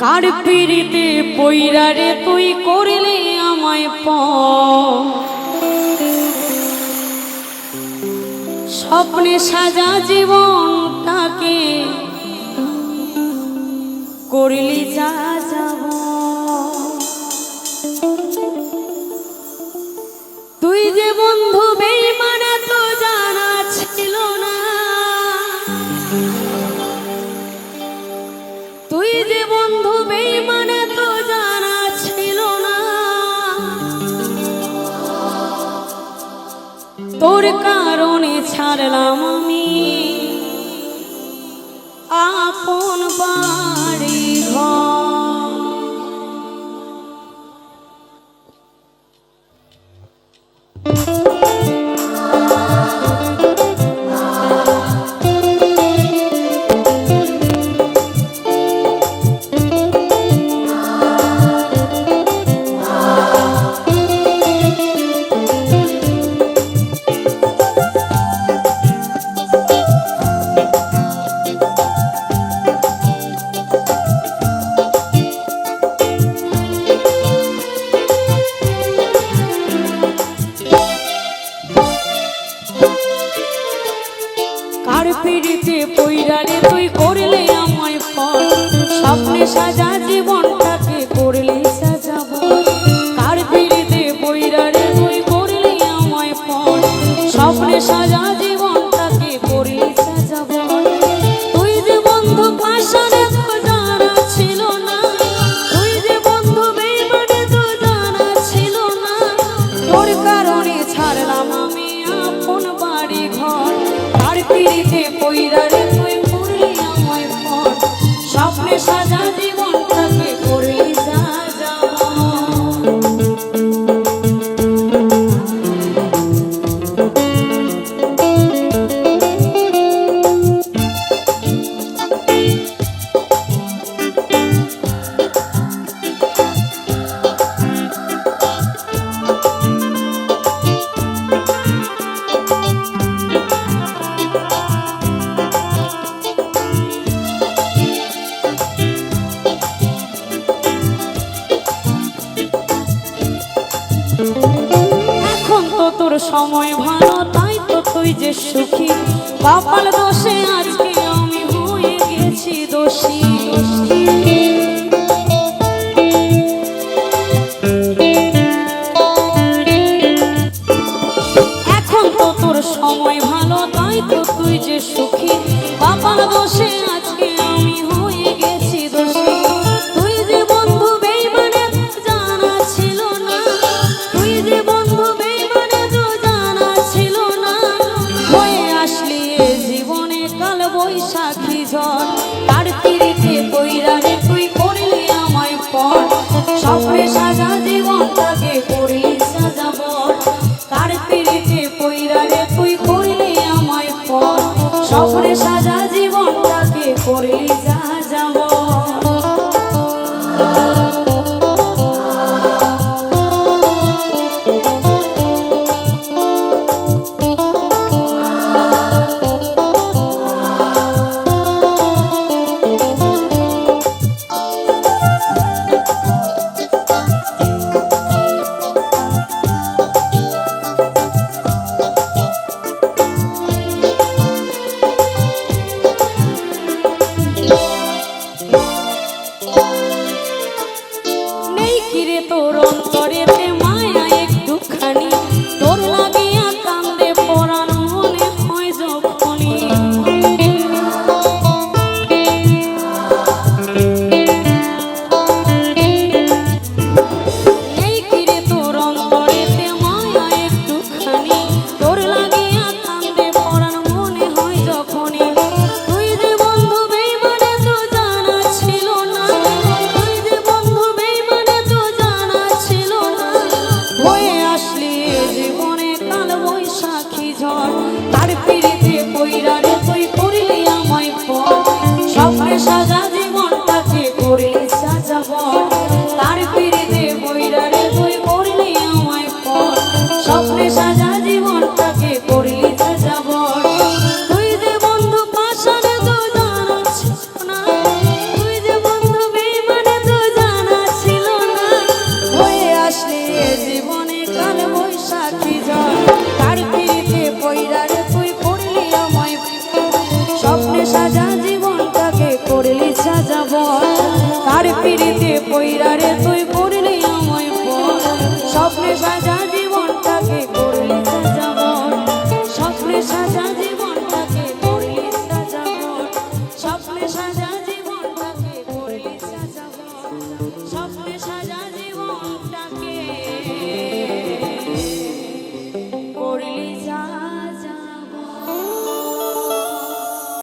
কার পিড়িতে পইরা রে তুই করলে আমায় স্বপ্নে সাজা জীবনটাকে করলি যা যাব তুই যে বন্ধু বেঈমান তো জানা ছিল না তুই যে বন্ধু বেঈমান তো জানা ছিল না তোর কারণে ছাড়লাম আমি আপন বাড়ি ঘর পিড়িতে পইরা রে তুই করলে আমায় স্বপ্নে সাজা জীবনটাকে করলে সাজাবো কার পিড়িতে পইরা রে তুই করলে আমায় স্বপ্নে সাজা জীবনটাকে করলে সাজাবো তুই যে বন্ধু পাশানে তো জানা ছিল না তুই যে বন্ধু বেঈমানে তো জানা ছিল না তোর কারণে ছাড়লাম আমি আপন বাড়ি ঘর কার পিড়িতে পইরা রে তুই করলি আমায় স্বপ্নে সাজা জীবনটাকে করলি সাজাবো এখন তো তোর সময় ভালো তাই তো তুই যে সুখী কপাল দোষে আজকে আমি হয়ে গেছি দোষী এখন তো তোর সময় ভালো তাই তো তুই যে সুখী কপাল দোষে আজকে আমি হয়ে গেছি দোষী তুই যে বন্ধু বেঈমানে জানা ছিল না তুই যে বন্ধু বেঈমানে তো জানা ছিল না হয়ে আসলি এ জীবনে কাল বৈশাখী ঝড় তার পিড়িতে পইরা রে তুই করলি আমায় স্বপ্নে সাজা জীবনটাকে করলি সাজাবো তার পিড়িতে পইরা রে তুই করলি আমায় স্বপ্নে সাজা জীবনটাকে করলি সাজাবো কিরে তোর অন্তরেতে মায়া একটুখানি তোর লাগিয়া কান্দে পরাণ মনে হয় যখনই এই কিরে তোর অন্তরেতে মায়া একটুখানি তোর লাগিয়া কান্দে পরাণ মনে হয় যখনই তুই যে বন্ধু বেঈমানে তো জানা ছিল না তুই যে বন্ধু বেঈমানে তো জানা ছিল না কার পিড়িতে পইরা রে তুই পড়লি আমায় পর স্বপ্নে